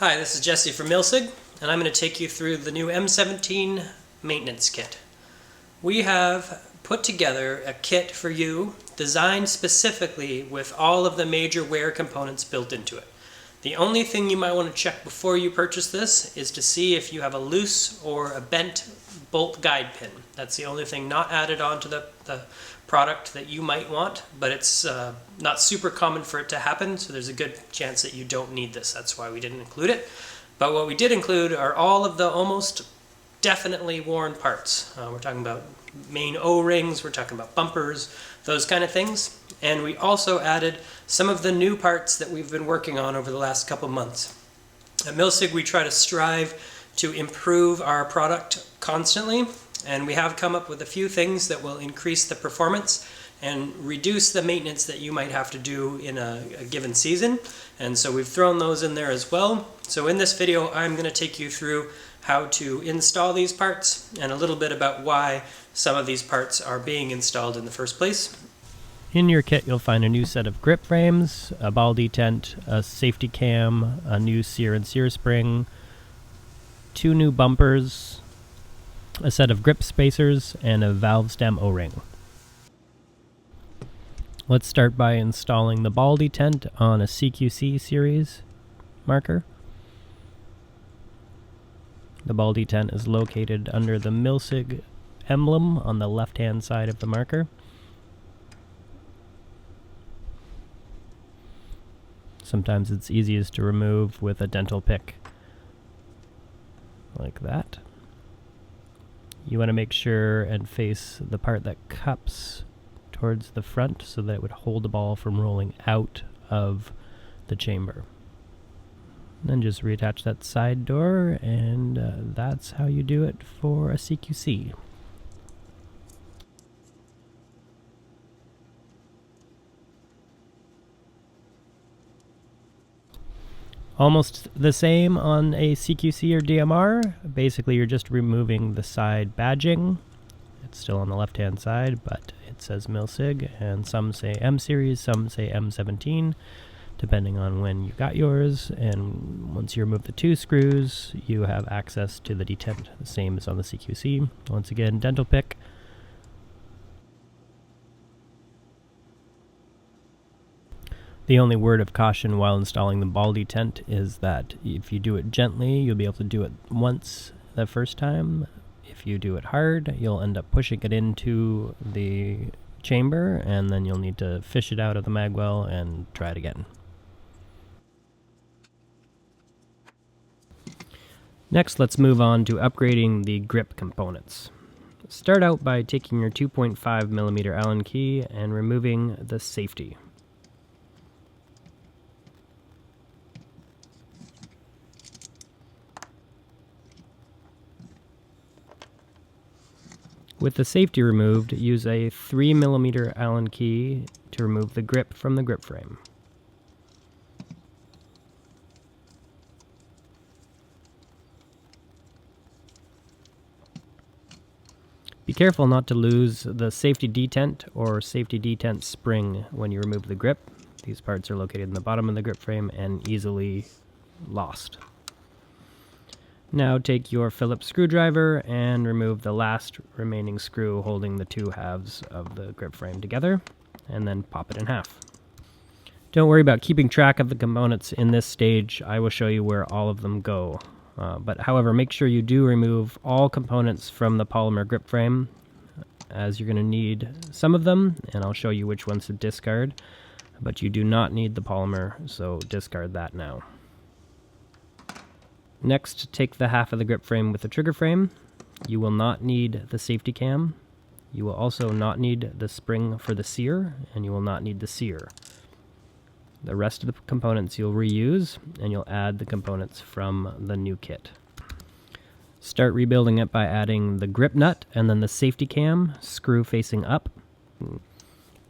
Hi, this is Jesse from Milsig, and I'm going to take you through the new M17 Maintenance Kit. We have put together a kit for you designed specifically with all of the major wear components built into it. The only thing you might want to check before you purchase this is to see if you have a loose or a bent bolt guide pin. That's the only thing not added onto the product that you might want, but it's not super common for it to happen, so there's a good chance that you don't need this. That's why we didn't include it. But what we did include are all of the almost definitely worn parts. We're talking about main O-rings, we're talking about bumpers, those kind of things. And we also added some of the new parts that we've been working on over the last couple months. At Milsig, we try to strive to improve our product constantly, and we have come up with a few things that will increase the performance and reduce the maintenance that you might have to do in a given season. And so we've thrown those in there as well. So in this video, I'm going to take you through how to install these parts and a little bit about why some of these parts are being installed in the first place. In your kit, you'll find a new set of grip frames, a ball detent, a safety cam, a new sear and sear spring, 2 new bumpers, a set of grip spacers, and a valve stem O-ring. Let's start by installing the ball detent on a CQC series marker. The ball detent is located under the Milsig emblem on the left-hand side of the marker. Sometimes it's easiest to remove with a dental pick, like that. You want to make sure and face the part that cups towards the front so that it would hold the ball from rolling out of the chamber. Then just reattach that side door, and that's how you do it for a CQC. Almost the same on a CQC or DMR. Basically, you're just removing the side badging. It's still on the left-hand side, but it says Milsig, and some say M series, some say M17, depending on when you got yours. And once you remove the 2 screws, you have access to the detent, the same as on the CQC. Once again, dental pick. The only word of caution while installing the ball detent is that if you do it gently, you'll be able to do it once the first time. If you do it hard, you'll end up pushing it into the chamber, and then you'll need to fish it out of the magwell and try it again. Next, let's move on to upgrading the grip components. Start out by taking your 2.5mm Allen key and removing the safety. With the safety removed, use a 3mm Allen key to remove the grip from the grip frame. Be careful not to lose the safety detent or safety detent spring when you remove the grip. These parts are located in the bottom of the grip frame and easily lost. Now take your Phillips screwdriver and remove the last remaining screw holding the 2 halves of the grip frame together, and then pop it in half. Don't worry about keeping track of the components in this stage. I will show you where all of them go. However, make sure you do remove all components from the polymer grip frame, as you're going to need some of them, and I'll show you which ones to discard. But you do not need the polymer, so discard that now. Next, take the half of the grip frame with the trigger frame. You will not need the safety cam. You will also not need the spring for the sear, and you will not need the sear. The rest of the components you'll reuse, and you'll add the components from the new kit. Start rebuilding it by adding the grip nut and then the safety cam, screw facing up.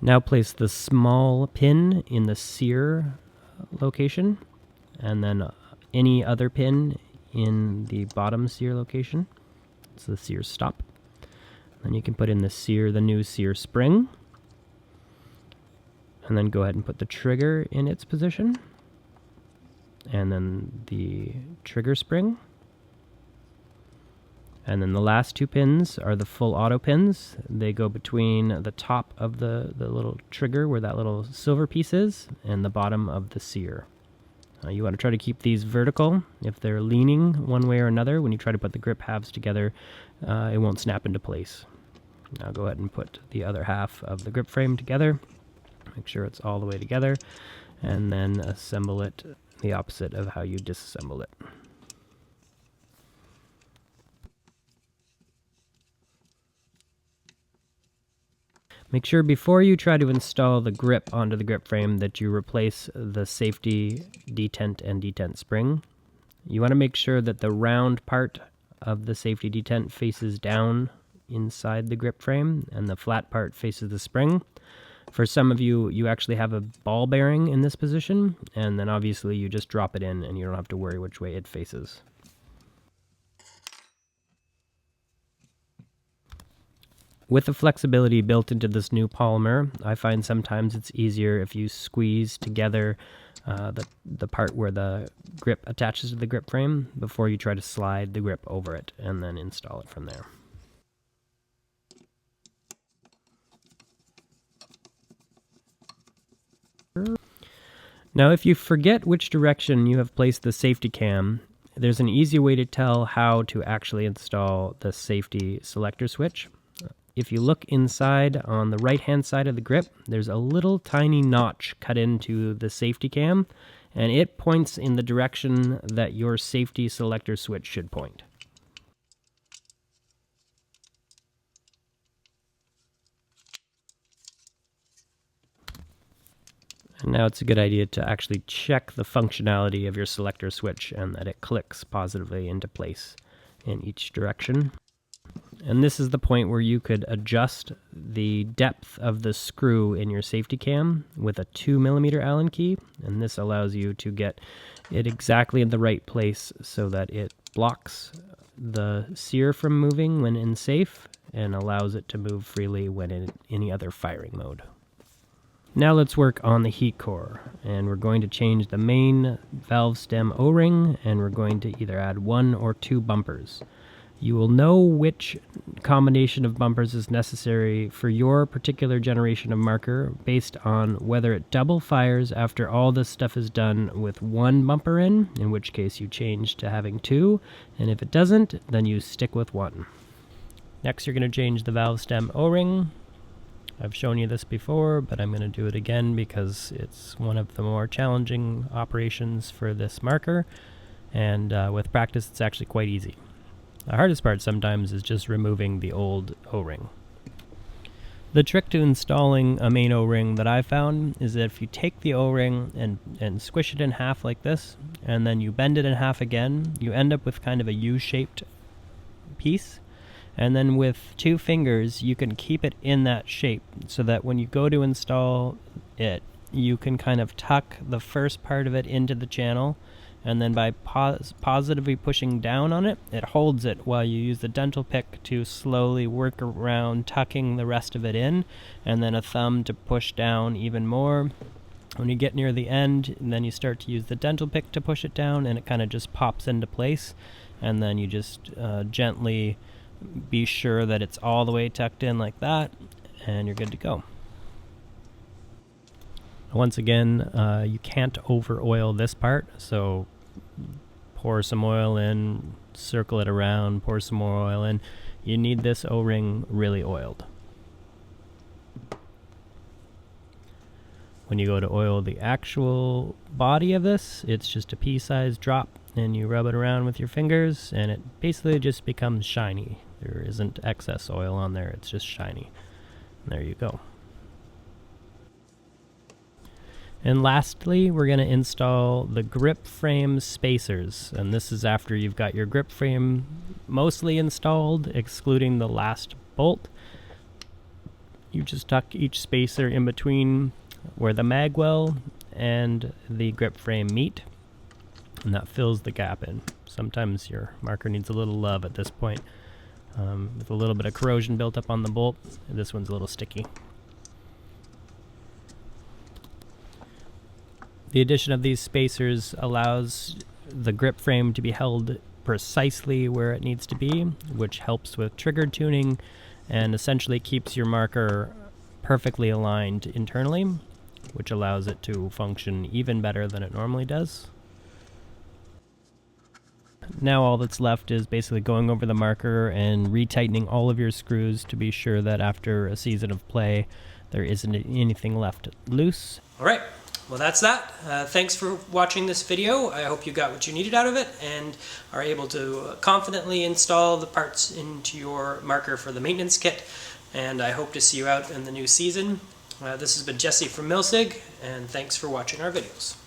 Now place the small pin in the sear location, and then any other pin in the bottom sear location. It's the sear stop. Then you can put in the new sear spring. And then go ahead and put the trigger in its position. and then the trigger spring. And then the last two pins are the full auto pins. They go between the top of the little trigger where that little silver piece is and the bottom of the sear. You want to try to keep these vertical. If they're leaning one way or another, when you try to put the grip halves together, it won't snap into place. Now go ahead and put the other half of the grip frame together. Make sure it's all the way together, and then assemble it the opposite of how you disassemble it. Make sure before you try to install the grip onto the grip frame that you replace the safety detent and detent spring. You want to make sure that the round part of the safety detent faces down inside the grip frame and the flat part faces the spring. For some of you, you actually have a ball bearing in this position, and then obviously you just drop it in and you don't have to worry which way it faces. With the flexibility built into this new polymer, I find sometimes it's easier if you squeeze together the part where the grip attaches to the grip frame before you try to slide the grip over it and then install it from there. Now, if you forget which direction you have placed the safety cam, there's an easy way to tell how to actually install the safety selector switch. If you look inside on the right-hand side of the grip, there's a little tiny notch cut into the safety cam, and it points in the direction that your safety selector switch should point. And now it's a good idea to actually check the functionality of your selector switch and that it clicks positively into place in each direction. And this is the point where you could adjust the depth of the screw in your safety cam with a 2mm Allen key, and this allows you to get it exactly in the right place so that it blocks the sear from moving when in safe and allows it to move freely when in any other firing mode. Now let's work on the heat core, and we're going to change the main valve stem O-ring, and we're going to either add 1 or 2 bumpers. You will know which combination of bumpers is necessary for your particular generation of marker based on whether it double fires after all this stuff is done with 1 bumper in which case you change to having 2, and if it doesn't, then you stick with 1. Next, you're going to change the valve stem O-ring. I've shown you this before, but I'm going to do it again because it's one of the more challenging operations for this marker, and with practice it's actually quite easy. The hardest part sometimes is just removing the old O-ring. The trick to installing a main O-ring that I found is that if you take the O-ring and squish it in half like this, and then you bend it in half again, you end up with kind of a U-shaped piece. And then with 2 fingers, you can keep it in that shape so that when you go to install it, you can kind of tuck the first part of it into the channel, and then by positively pushing down on it, it holds it while you use the dental pick to slowly work around tucking the rest of it in, and then a thumb to push down even more. When you get near the end, and then you start to use the dental pick to push it down, and it kind of just pops into place, and then you just gently be sure that it's all the way tucked in like that, and you're good to go. Once again, you can't over oil this part, so pour some oil in, circle it around, pour some more oil in. You need this O-ring really oiled. When you go to oil the actual body of this, it's just a pea-sized drop, and you rub it around with your fingers, and it basically just becomes shiny. There isn't excess oil on there, it's just shiny. And there you go. And lastly, we're going to install the grip frame spacers, and this is after you've got your grip frame mostly installed, excluding the last bolt. You just tuck each spacer in between where the magwell and the grip frame meet, and that fills the gap in. Sometimes your marker needs a little love at this point. With a little bit of corrosion built up on the bolt, this one's a little sticky. The addition of these spacers allows the grip frame to be held precisely where it needs to be, which helps with trigger tuning and essentially keeps your marker perfectly aligned internally, which allows it to function even better than it normally does. Now all that's left is basically going over the marker and retightening all of your screws to be sure that after a season of play there isn't anything left loose. Alright, well that's that. Thanks for watching this video. I hope you got what you needed out of it and are able to confidently install the parts into your marker for the maintenance kit, and I hope to see you out in the new season. This has been Jesse from Milsig, and thanks for watching our videos.